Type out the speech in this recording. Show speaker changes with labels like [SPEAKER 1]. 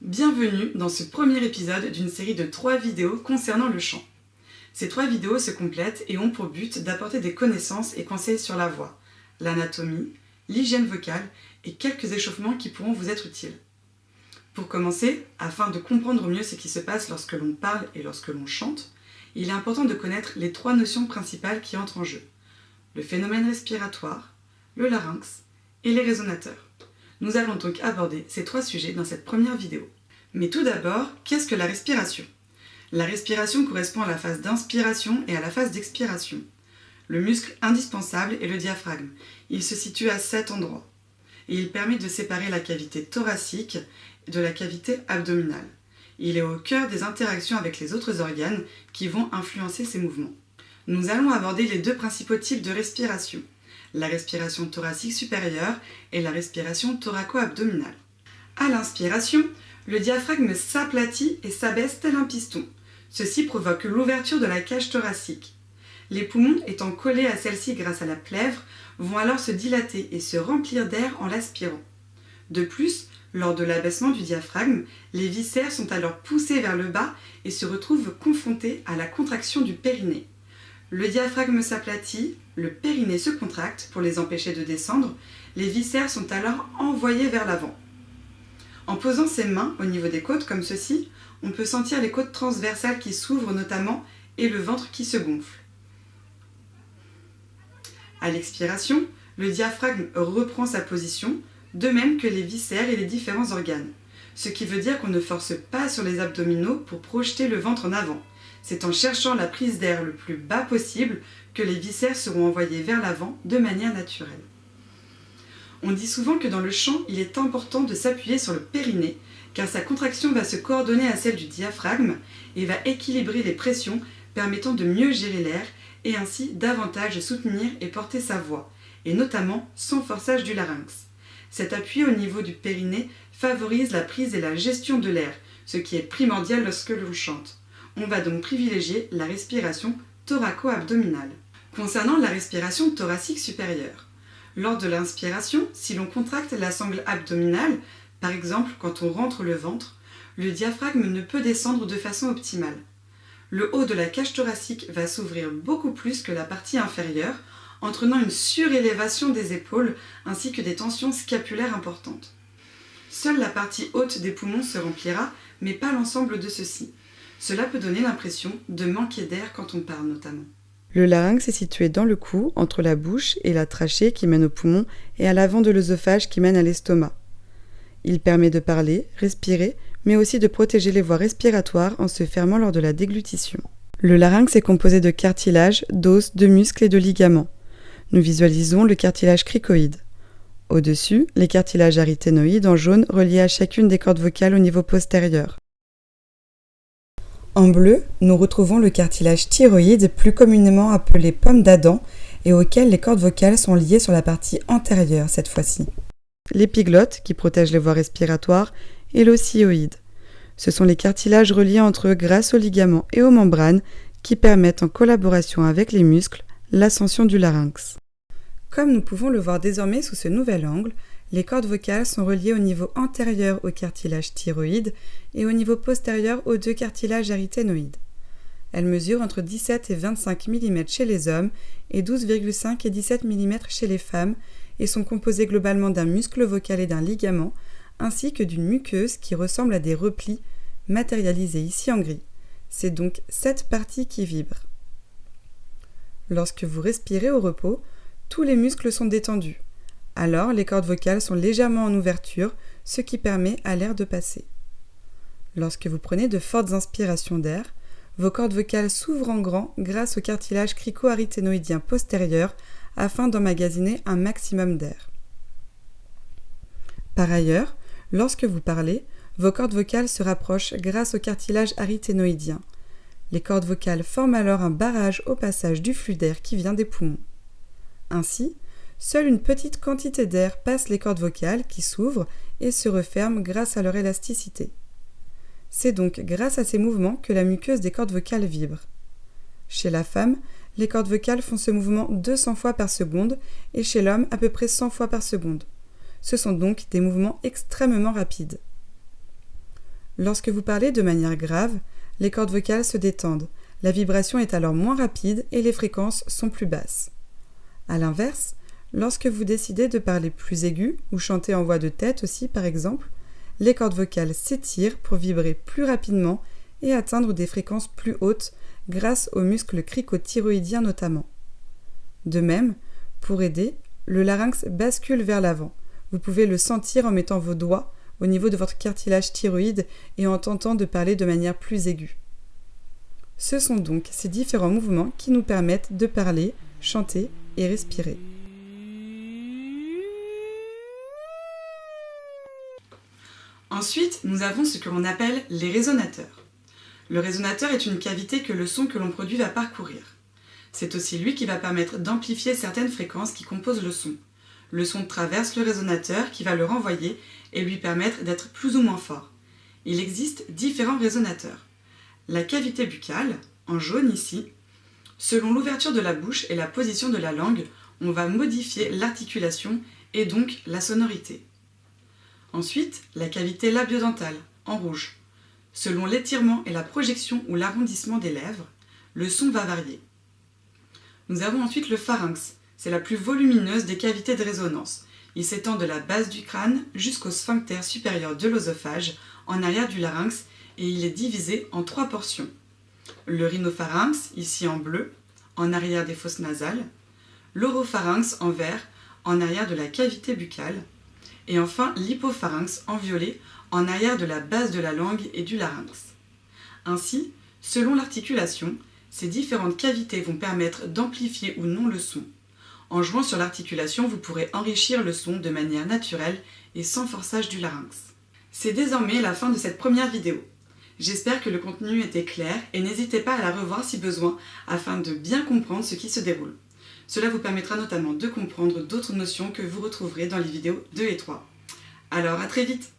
[SPEAKER 1] Bienvenue dans ce premier épisode d'une série de 3 vidéos concernant le chant. Ces 3 vidéos se complètent et ont pour but d'apporter des connaissances et conseils sur la voix, l'anatomie, l'hygiène vocale et quelques échauffements qui pourront vous être utiles. Pour commencer, afin de comprendre mieux ce qui se passe lorsque l'on parle et lorsque l'on chante, il est important de connaître les 3 notions principales qui entrent en jeu: le phénomène respiratoire, le larynx et les résonateurs. Nous allons donc aborder ces 3 sujets dans cette première vidéo. Mais tout d'abord, qu'est-ce que la respiration ? La respiration correspond à la phase d'inspiration et à la phase d'expiration. Le muscle indispensable est le diaphragme. Il se situe à cet endroit. Et il permet de séparer la cavité thoracique de la cavité abdominale. Il est au cœur des interactions avec les autres organes qui vont influencer ces mouvements. Nous allons aborder les 2 principaux types de respiration: la respiration thoracique supérieure et la respiration thoraco-abdominale. À l'inspiration, le diaphragme s'aplatit et s'abaisse tel un piston. Ceci provoque l'ouverture de la cage thoracique. Les poumons, étant collés à celle-ci grâce à la plèvre, vont alors se dilater et se remplir d'air en l'aspirant. De plus, lors de l'abaissement du diaphragme, les viscères sont alors poussés vers le bas et se retrouvent confrontés à la contraction du périnée. Le diaphragme s'aplatit, le périnée se contracte pour les empêcher de descendre, les viscères sont alors envoyés vers l'avant. En posant ses mains au niveau des côtes comme ceci, on peut sentir les côtes transversales qui s'ouvrent notamment et le ventre qui se gonfle. À l'expiration, le diaphragme reprend sa position, de même que les viscères et les différents organes. Ce qui veut dire qu'on ne force pas sur les abdominaux pour projeter le ventre en avant. C'est en cherchant la prise d'air le plus bas possible que les viscères seront envoyés vers l'avant de manière naturelle. On dit souvent que dans le chant, il est important de s'appuyer sur le périnée, car sa contraction va se coordonner à celle du diaphragme et va équilibrer les pressions, permettant de mieux gérer l'air et ainsi davantage soutenir et porter sa voix, et notamment sans forçage du larynx. Cet appui au niveau du périnée favorise la prise et la gestion de l'air, ce qui est primordial lorsque l'on chante. On va donc privilégier la respiration thoraco-abdominale. Concernant la respiration thoracique supérieure, lors de l'inspiration, si l'on contracte la sangle abdominale, par exemple quand on rentre le ventre, le diaphragme ne peut descendre de façon optimale. Le haut de la cage thoracique va s'ouvrir beaucoup plus que la partie inférieure, entraînant une surélévation des épaules ainsi que des tensions scapulaires importantes. Seule la partie haute des poumons se remplira, mais pas l'ensemble de ceux-ci. Cela peut donner l'impression de manquer d'air quand on parle notamment. Le larynx est situé dans le cou, entre la bouche et la trachée qui mène aux poumons et à l'avant de l'œsophage qui mène à l'estomac. Il permet de parler, respirer, mais aussi de protéger les voies respiratoires en se fermant lors de la déglutition. Le larynx est composé de cartilage, d'os, de muscles et de ligaments. Nous visualisons le cartilage cricoïde. Au-dessus, les cartilages aryténoïdes en jaune reliés à chacune des cordes vocales au niveau postérieur. En bleu, nous retrouvons le cartilage thyroïde, plus communément appelé pomme d'Adam, et auquel les cordes vocales sont liées sur la partie antérieure cette fois-ci. L'épiglotte, qui protège les voies respiratoires, et l'osioïde. Ce sont les cartilages reliés entre eux grâce aux ligaments et aux membranes qui permettent, en collaboration avec les muscles, l'ascension du larynx. Comme nous pouvons le voir désormais sous ce nouvel angle, les cordes vocales sont reliées au niveau antérieur au cartilage thyroïde et au niveau postérieur aux 2 cartilages aryténoïdes. Elles mesurent entre 17 et 25 mm chez les hommes et 12,5 et 17 mm chez les femmes et sont composées globalement d'un muscle vocal et d'un ligament, ainsi que d'une muqueuse qui ressemble à des replis matérialisés ici en gris. C'est donc cette partie qui vibre. Lorsque vous respirez au repos, tous les muscles sont détendus. Alors, les cordes vocales sont légèrement en ouverture, ce qui permet à l'air de passer. Lorsque vous prenez de fortes inspirations d'air, vos cordes vocales s'ouvrent en grand grâce au cartilage crico-aryténoïdien postérieur afin d'emmagasiner un maximum d'air. Par ailleurs, lorsque vous parlez, vos cordes vocales se rapprochent grâce au cartilage aryténoïdien. Les cordes vocales forment alors un barrage au passage du flux d'air qui vient des poumons. Ainsi, seule une petite quantité d'air passe les cordes vocales qui s'ouvrent et se referment grâce à leur élasticité. C'est donc grâce à ces mouvements que la muqueuse des cordes vocales vibre. Chez la femme, les cordes vocales font ce mouvement 200 fois par seconde et chez l'homme à peu près 100 fois par seconde. Ce sont donc des mouvements extrêmement rapides.
[SPEAKER 2] Lorsque vous parlez de manière grave, les cordes vocales se détendent, la vibration est alors moins rapide et les fréquences sont plus basses. A l'inverse, lorsque vous décidez de parler plus aigu ou chanter en voix de tête aussi par exemple, les cordes vocales s'étirent pour vibrer plus rapidement et atteindre des fréquences plus hautes grâce aux muscles cricothyroïdiens notamment. De même, pour aider, le larynx bascule vers l'avant. Vous pouvez le sentir en mettant vos doigts au niveau de votre cartilage thyroïde et en tentant de parler de manière plus aiguë. Ce sont donc ces différents mouvements qui nous permettent de parler, chanter et respirer.
[SPEAKER 1] Ensuite, nous avons ce que l'on appelle les résonateurs. Le résonateur est une cavité que le son que l'on produit va parcourir. C'est aussi lui qui va permettre d'amplifier certaines fréquences qui composent le son. Le son traverse le résonateur qui va le renvoyer et lui permettre d'être plus ou moins fort. Il existe différents résonateurs. La cavité buccale, en jaune ici, selon l'ouverture de la bouche et la position de la langue, on va modifier l'articulation et donc la sonorité. Ensuite, la cavité labio-dentale, en rouge. Selon l'étirement et la projection ou l'arrondissement des lèvres, le son va varier. Nous avons ensuite le pharynx. C'est la plus volumineuse des cavités de résonance. Il s'étend de la base du crâne jusqu'au sphincter supérieur de l'œsophage, en arrière du larynx, et il est divisé en 3 portions. Le rhinopharynx, ici en bleu, en arrière des fosses nasales, l'oropharynx en vert, en arrière de la cavité buccale, et enfin l'hypopharynx en violet, en arrière de la base de la langue et du larynx. Ainsi, selon l'articulation, ces différentes cavités vont permettre d'amplifier ou non le son. En jouant sur l'articulation, vous pourrez enrichir le son de manière naturelle et sans forçage du larynx. C'est désormais la fin de cette première vidéo. J'espère que le contenu était clair et n'hésitez pas à la revoir si besoin afin de bien comprendre ce qui se déroule. Cela vous permettra notamment de comprendre d'autres notions que vous retrouverez dans les vidéos 2 et 3. Alors à très vite!